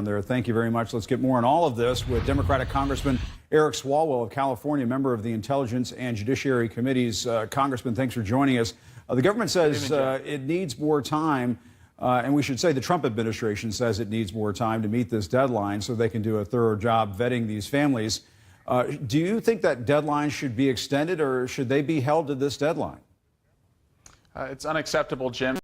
down there. Thank you very much. Let's get more on all of this with Democratic Congressman Eric Swalwell of California, member of the Intelligence and Judiciary Committees. Congressman, thanks for joining us. The government says it needs more time, and we should say the Trump administration says it needs more time to meet this deadline so they can do a thorough job vetting these families. Do you think that deadline should be extended, or should they be held to this deadline? It's unacceptable, Jim.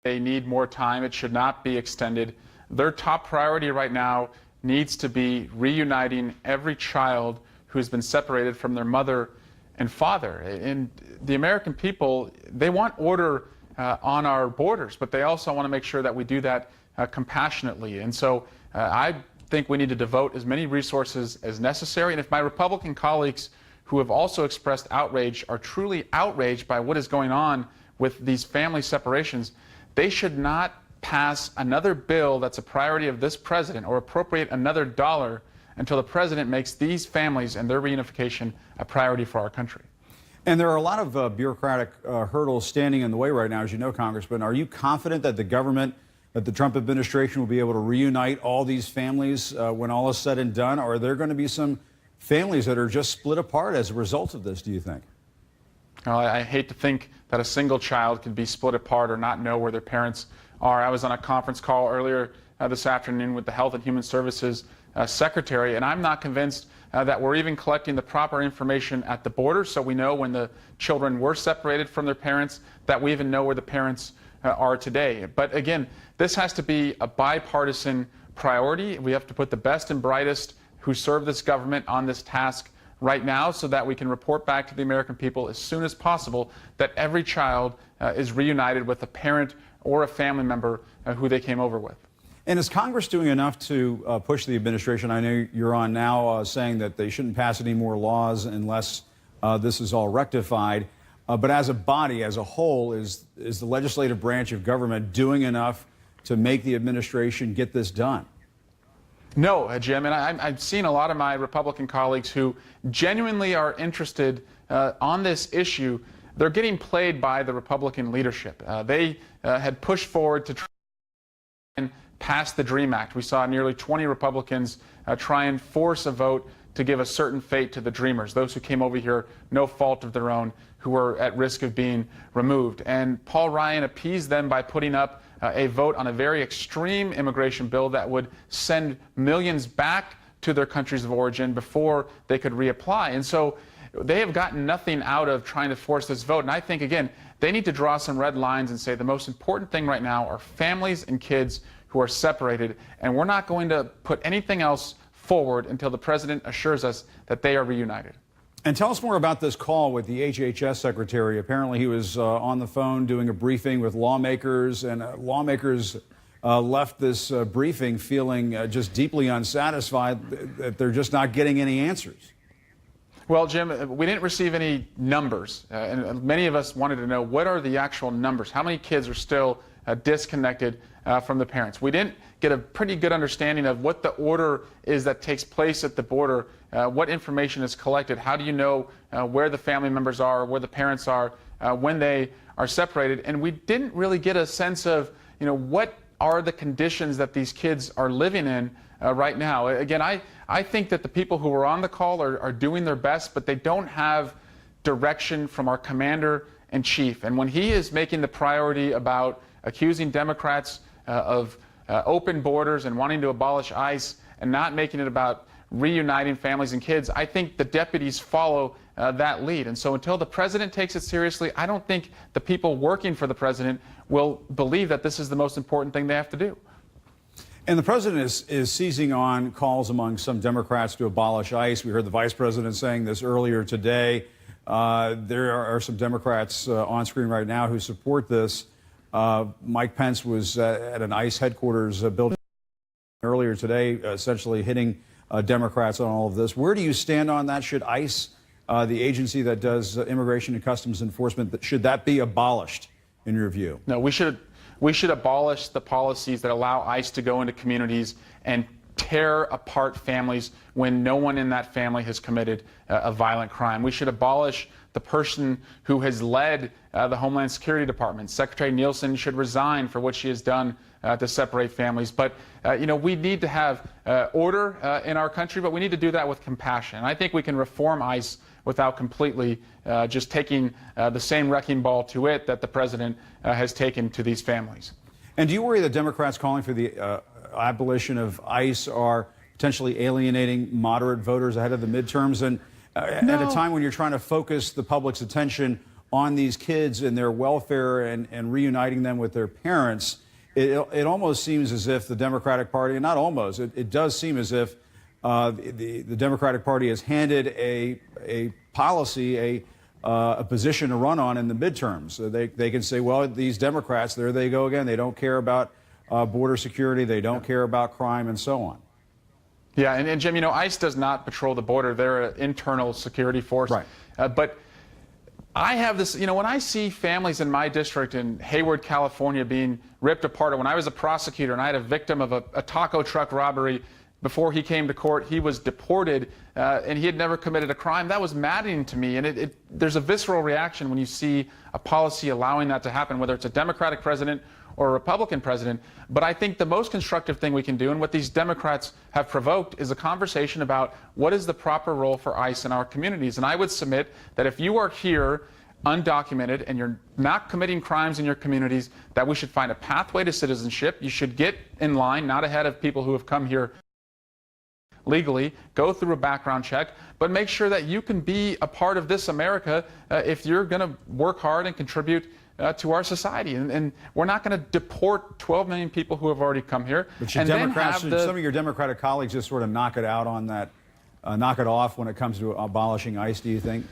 They need more time. It should not be extended. Their top priority right now needs to be reuniting every child who's been separated from their mother and father. And the American people, they want order on our borders, but they also want to make sure that we do that compassionately. And so I think we need to devote as many resources as necessary. And if my Republican colleagues who have also expressed outrage are truly outraged by what is going on with these family separations, they should not pass another bill that's a priority of this president or appropriate another dollar until the president makes these families and their reunification a priority for our country. And there are a lot of bureaucratic hurdles standing in the way right now, as you know, Congressman. Are you confident that the government, that the Trump administration will be able to reunite all these families when all is said and done? Or are there going to be some families that are just split apart as a result of this, do you think? Well, I hate to think that a single child could be split apart or not know where their parents are. I was on a conference call earlier this afternoon with the Health and Human Services Secretary, and I'm not convinced that we're even collecting the proper information at the border, so we know when the children were separated from their parents, that we even know where the parents are today. But again, this has to be a bipartisan priority. We have to put the best and brightest who serve this government on this task right now so that we can report back to the American people as soon as possible that every child is reunited with a parent or a family member who they came over with. And is Congress doing enough to push the administration? I know you're on now saying that they shouldn't pass any more laws unless this is all rectified. But as a body, as a whole, is the legislative branch of government doing enough to make the administration get this done? No, Jim, and I've seen a lot of my Republican colleagues who genuinely are interested on this issue. They're getting played by the Republican leadership. They had pushed forward to try and pass the DREAM Act. We saw nearly 20 Republicans try and force a vote to give a certain fate to the Dreamers, those who came over here no fault of their own, who were at risk of being removed. And Paul Ryan appeased them by putting up a vote on a very extreme immigration bill that would send millions back to their countries of origin before they could reapply. And so they have gotten nothing out of trying to force this vote. And I think, again, they need to draw some red lines and say the most important thing right now are families and kids who are separated. And we're not going to put anything else forward until the president assures us that they are reunited. And tell us more about this call with the HHS secretary. Apparently he was on the phone doing a briefing with lawmakers, and lawmakers left this briefing feeling just deeply unsatisfied that they're just not getting any answers. Well, Jim, we didn't receive any numbers, and many of us wanted to know what are the actual numbers. How many kids are still disconnected from the parents? We didn't get a pretty good understanding of what the order is that takes place at the border, what information is collected, how do you know where the family members are, where the parents are, when they are separated, and we didn't really get a sense of, what are the conditions that these kids are living in right now. Again, I think that the people who were on the call are doing their best, but they don't have direction from our commander-in-chief. And when he is making the priority about accusing Democrats of open borders and wanting to abolish ICE and not making it about reuniting families and kids, I think the deputies follow that lead. And so until the president takes it seriously, I don't think the people working for the president will believe that this is the most important thing they have to do. And the president is seizing on calls among some Democrats to abolish ICE. We heard the vice president saying this earlier today. There are some Democrats on screen right now who support this. Mike Pence was at an ICE headquarters building earlier today, essentially hitting Democrats on all of this. Where do you stand on that? Should ICE, the agency that does immigration and customs enforcement, should that be abolished in your view? No, we should abolish the policies that allow ICE to go into communities and tear apart families when no one in that family has committed a violent crime. We should abolish the person who has led the Homeland Security Department. Secretary Nielsen should resign for what she has done to separate families. But we need to have order in our country, but we need to do that with compassion. And I think we can reform ICE without completely just taking the same wrecking ball to it that the president has taken to these families. And do you worry that Democrats calling for the abolition of ICE are potentially alienating moderate voters ahead of the midterms? And at a time when you're trying to focus the public's attention on these kids and their welfare and reuniting them with their parents, it almost seems as if the Democratic Party, and not almost, it does seem as if the Democratic Party has handed a policy, a position to run on in the midterms. So they can say, well, these Democrats, there they go again. They don't care about border security. They don't care about crime and so on. Yeah, and Jim, ICE does not patrol the border. They're an internal security force. Right. But I have this, when I see families in my district in Hayward, California being ripped apart, or when I was a prosecutor and I had a victim of a taco truck robbery, before he came to court, he was deported and he had never committed a crime. That was maddening to me. And there's a visceral reaction when you see a policy allowing that to happen, whether it's a Democratic president or a Republican president. But I think the most constructive thing we can do, and what these Democrats have provoked, is a conversation about what is the proper role for ICE in our communities. And I would submit that if you are here undocumented and you're not committing crimes in your communities, that we should find a pathway to citizenship. You should get in line, not ahead of people who have come here legally, go through a background check, but make sure that you can be a part of this America if you're going to work hard and contribute to our society. And we're not going to deport 12 million people who have already come here. But should Democrats, some of your Democratic colleagues just sort of knock it out on that, knock it off when it comes to abolishing ICE, do you think?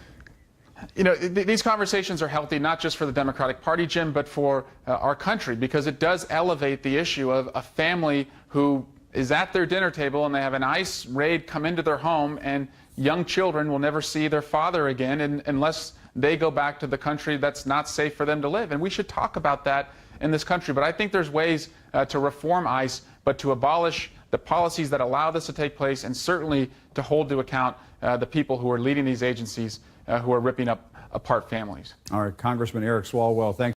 These conversations are healthy, not just for the Democratic Party, Jim, but for our country, because it does elevate the issue of a family who is at their dinner table and they have an ICE raid come into their home, and young children will never see their father again unless they go back to the country that's not safe for them to live. And we should talk about that in this country. But I think there's ways to reform ICE, but to abolish the policies that allow this to take place, and certainly to hold to account the people who are leading these agencies who are ripping apart families. All right, Congressman Eric Swalwell, thanks.